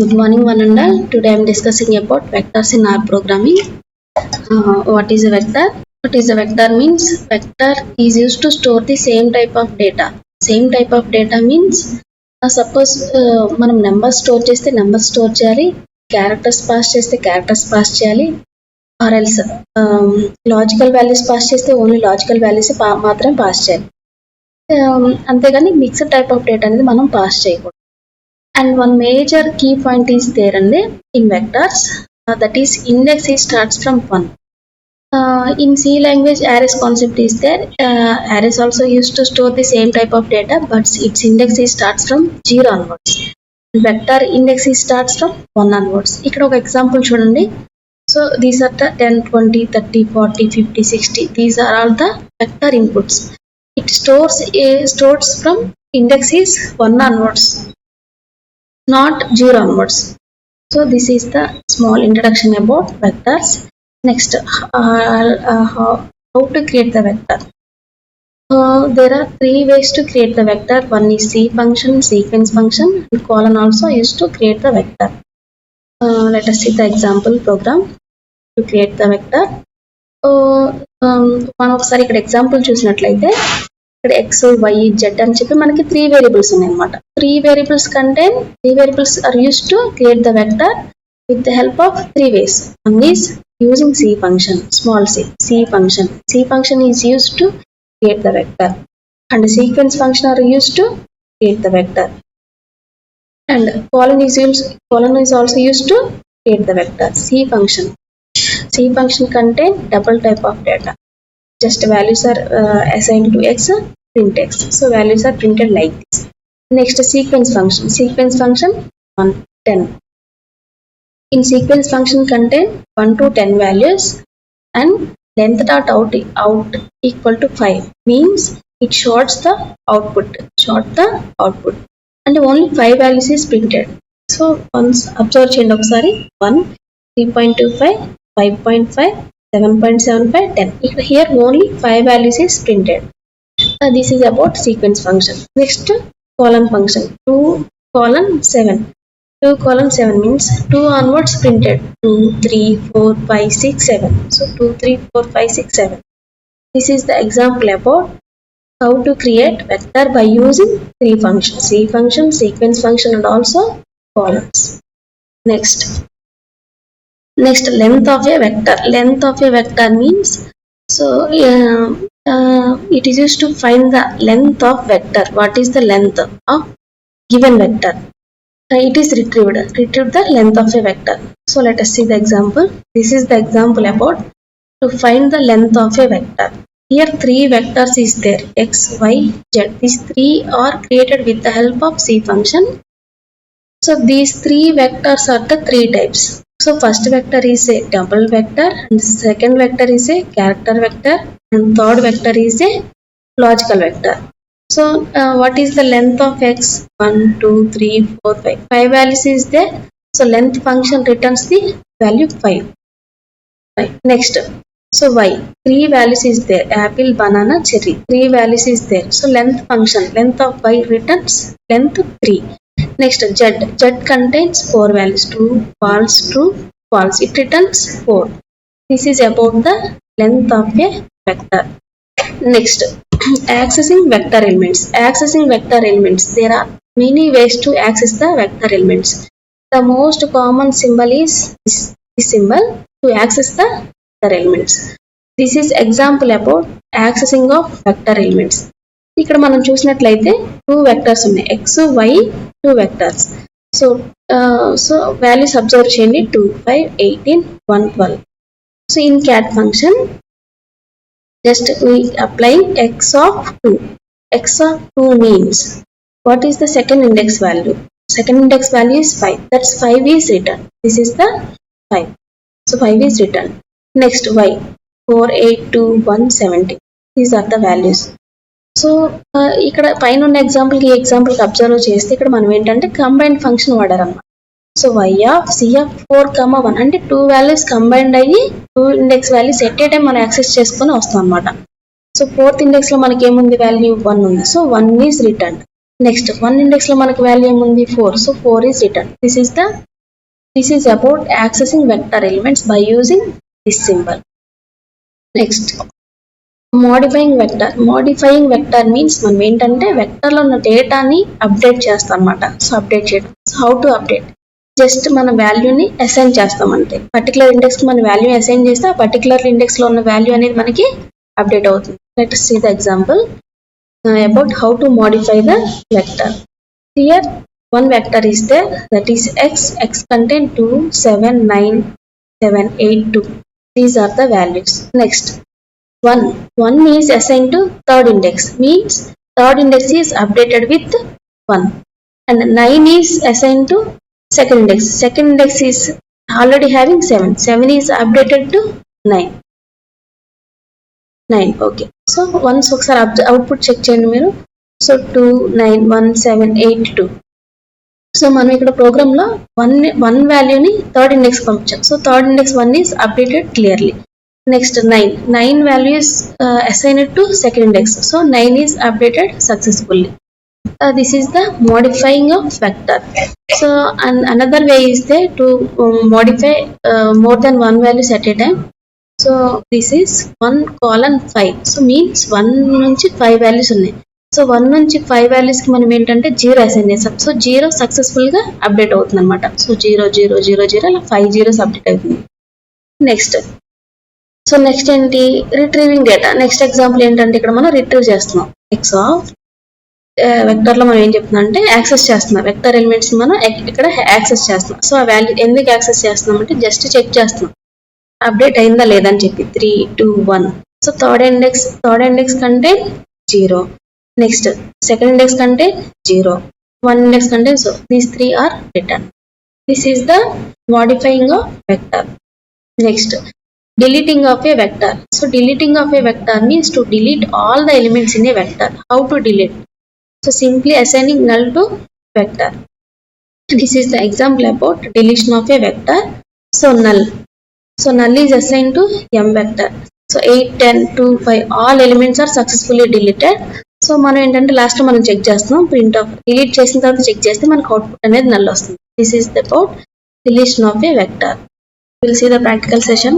Good morning, one and all. Today I am discussing about vectors in R programming. What is a vector? What is a vector means vector is used to store the same type of data. Same type of data means suppose మనం number store చేస్తే number store చేయాలి, characters pass చేస్తే characters pass చేయాలి, or else logical values pass చేస్తే only logical values మాత్రమే pass చేయాలి. అంతేగాని mixed type of data అనేది మనం పాస్ చేయకూడదు. And one major key point is there in vectors, that is index starts from 1. In C language arrays concept is there. Arrays also used to store the same type of data, but its index starts from 0 onwards. Vector index starts from 1 onwards. ఇక్కడ ఒక example చూడండి. So these are the 10, 20, 30, 40, 50, 60. These are all the vector inputs. It stores from index is 1 onwards, not 0 onwards. So this is the small introduction about vectors. Next, how to create the vector. There are 3 ways to create the vector. One is C function, sequence function, and colon also used to create the vector. Let us see the example program to create the vector. మనం ఒకసారి ఇక్కడ example చూసినట్లయితే ఇక్కడ x, y, z అని చెప్పి మనకి 3 variables ఉన్నాయన్నమాట. 3 variables are used to create the vector with the help of 3 ways. One is using C function, small c function. C function is used to create the vector, and sequence function are used to create the vector, and colon is also used to create the vector. C function contain double type of data. Just values are assigned to x, print x. So values are printed like this. Next, sequence function 1, 10. In sequence function contain 1 to 10 values, and length dot out equal to 5 means it shorts the output, and only 5 values is printed. So once observe cheyandi okasari 1, 3.25, 5.5, 7.75, 10. Here only 5 values is printed. This is about sequence function. Next, colon function 2, 7. 2, 7 means 2 onwards printed. 2, 3, 4, 5, 6, 7. So 2, 3, 4, 5, 6, 7. This is the example about how to create vector by using 3 functions: C function, sequence function, and also columns. Next, length of a vector. Length of a vector means, so it is used to find the length of vector. What is the length of given vector? It is retrieved the length of a vector. So let us see the example. This is the example about to find the length of a vector. Here 3 vectors is there: x, y, z. These 3 are created with the help of C function. So these 3 vectors are the 3 types. So first vector is a double vector, and second vector is a character vector, and third vector is a logical vector. So what is the length of x? 1, 2, 3, 4, 5. 5 values is there. So length function returns the value 5. Right. Next, so y, 3 values is there: apple, banana, cherry. 3 values is there. So length function, length of y returns length 3. Next, z contains 4 values: true, false, true, false. It returns 4. This is about the length of a vector. Next, accessing vector elements. There are many ways to access the vector elements. The most common symbol is this symbol to access the vector elements. This is example about accessing of vector elements. ఇక్కడ మనం చూసినట్లయితే 2 vectors ఉన్నాయి, x, y, 2 vectors. So values observe చేయండి: 2, 5, 18, 1, 12. So in cat function, just we apply x of 2. X of 2 means what is the second index value? Second index value is 5. That's 5 is returned. This is the 5. So 5 is returned. Next, y, 4, 8, 2, 1, 17. These are the values. So ఇక్కడ పైన ఉన్న ఎగ్జాంపుల్కి ఈ ఎగ్జాంపుల్కి observe చేస్తే ఇక్కడ మనం ఏంటంటే కంబైన్డ్ ఫంక్షన్ వాడారన్నమాట. So y of c of 4, 1 అంటే 2 వాల్యూస్ కంబైన్డ్ అయ్యి 2 index values at a time మనం యాక్సెస్ చేసుకొని వస్తాం అనమాట. సో 4th ఇండెక్స్లో మనకి ఏముంది? వాల్యూ 1 ఉంది. So 1 is return. నెక్స్ట్ 1 ఇండెక్స్లో మనకి వాల్యూ ఏముంది? 4. So 4 is return. This is the This is about accessing vector elements by using this symbol. Next, modifying vector. Modifying vector means మనం ఏంటంటే వెక్టర్లో ఉన్న డేటాని అప్డేట్ చేస్తాం అన్నమాట. సో అప్డేట్ చేయడం. So how to update? Just మన వాల్యూని అసైన్ చేస్తాం అంటే పర్టికులర్ ఇండెక్స్కి మన వాల్యూ అసైన్ చేస్తే ఆ పర్టికులర్ ఇండెక్స్లో ఉన్న వాల్యూ అనేది మనకి అప్డేట్ అవుతుంది. Let us see the example about how to modify the vector. Here one vector is there, that is x. X contain 2, 7, 9, 7, 8, 2. These are the values. Next, 1 is assigned to third index, means third index is updated with 1, and 9 is assigned to second index. Second index is already having 7. 7 is updated to 9. Okay. So once ఒకసారి output check చేయండి మీరు. So 2, 9, 1, 7, 8, 2. So మనం ఇక్కడ ప్రోగ్రామ్లో one వాల్యూని third index పంపించాం. So third index 1 is updated clearly. Next, 9 value is assigned to second index. So 9 is updated successfully. This is the modifying of vector. So another way is there to modify more than one values at a time. So this is 1:5. So means 1 నుంచి 5 values ఉన్నాయి. So 1 నుంచి 5 values కి మనం ఏంటంటే 0 assign చేస్తాం. So 0 successful గా update అవుతుంది అనమాట. సో 0 0 0 0 అలా 5 zeros అప్డేట్ అవుతుంది. నెక్స్ట్, సో నెక్స్ట్ ఏంటి? Retrieving data. నెక్స్ట్ ఎగ్జాంపుల్ ఏంటంటే ఇక్కడ మనం రిట్రీవ్ చేస్తున్నాం. ఎక్స్ ఆఫ్ వెక్టర్లో మనం ఏం చెప్తున్నాం అంటే యాక్సెస్ చేస్తున్నాం. వెక్టర్ ఎలిమెంట్స్ మనం ఇక్కడ యాక్సెస్ చేస్తున్నాం. సో ఆ వాల్యూ ఎందుకు యాక్సెస్ చేస్తున్నాం అంటే జస్ట్ చెక్ చేస్తున్నాం అప్డేట్ అయిందా లేదని చెప్పి. 3, 2, 1. సో థర్డ్ ఇండెక్స్ కంటే 0. నెక్స్ట్ సెకండ్ ఇండెక్స్ కంటే 0. 1 ఇండెక్స్ కంటే. So these 3 are return. This is the modifying of vector. Next, deleting of a vector. So deleting of a vector means to delete all the elements in a vector. How to delete? So simply assigning null to vector. This is the example about deletion of a vector. So null is assigned to m vector. So 8, 10, 2, 5 all elements are successfully deleted. So మనం ఏంటంటే last మనం check చేస్తున్నాం. Print of delete చేసిన తర్వాత check చేస్తే మనకు output అనేది null వస్తుంది. This is about deletion of a vector. We'll see the practical session.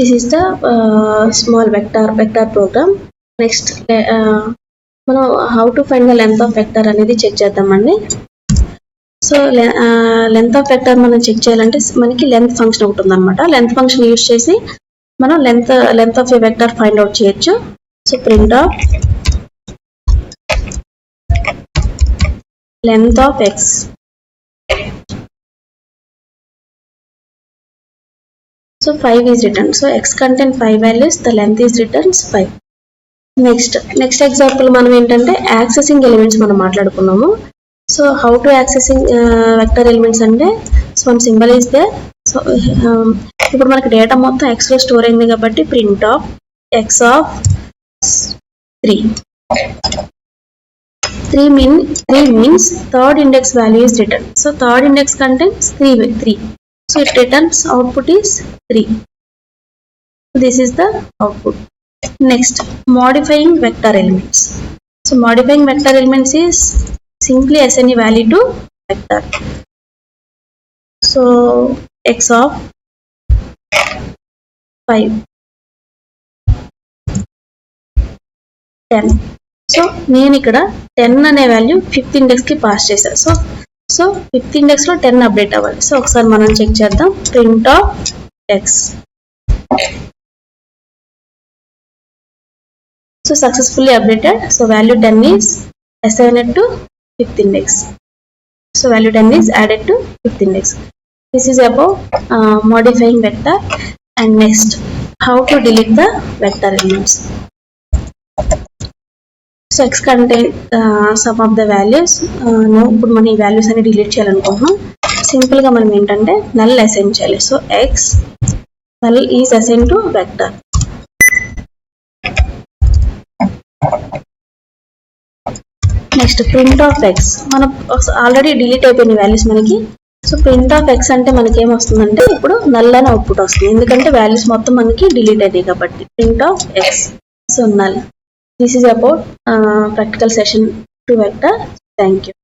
This is the small vector program. Next, మనం how to find the length of vector అనేది check చేద్దామండి. So length of vector మనం check చేయాలంటే మనకి length function ఒకటి ఉందన్నమాట. Length function use చేసి మనం length of a vector find out చేయొచ్చు. So print of length of x. So 5 is returned. So x contain 5 values, the length is returns 5. Next example మనం ఏంటంటే accessing elements మనం మాట్లాడుకున్నాము. So how to accessing vector elements అంటే so one symbol is there. So ఇప్పుడు మనకి data మొత్తం x లో store అయింది కాబట్టి print of x of 3. 3 means third index value is returned. So third index contains 3. So it returns output is 3. This is the output. Next, modifying vector elements. So modifying vector elements is simply assign a value to vector. So x of 5, 10. So నేను ఇక్కడ 10 అనే value 5th index కి pass చేశాను. So 5th index లో 10 update అవ్వాలి. So ఒకసారి మనం check చేద్దాం. Print of x. So successfully updated. So value 10 is assigned to 5th index. So value 10 is added to 5th index. This is about modifying vector. And next, how to delete the vector elements. So x contain some of the values. ఇప్పుడు మనం ఈ values అన్ని delete చేయాలనుకుంటున్నాం. Simple గా మనం ఏంటంటే null assign చేయాలి. So x null is assigned to vector. Next print of X, మనం ఆల్రెడీ డిలీట్ అయిపోయిన వాల్యూస్ మనకి. సో ప్రింట్ ఆఫ్ ఎక్స్ అంటే మనకి ఏమొస్తుందంటే ఇప్పుడు నల్ అని అవుట్పుట్ వస్తుంది, ఎందుకంటే వాల్యూస్ మొత్తం మనకి డిలీట్ అయ్యాయి కాబట్టి. Print of X, so null. This is about practical session 2 vector. Thank you.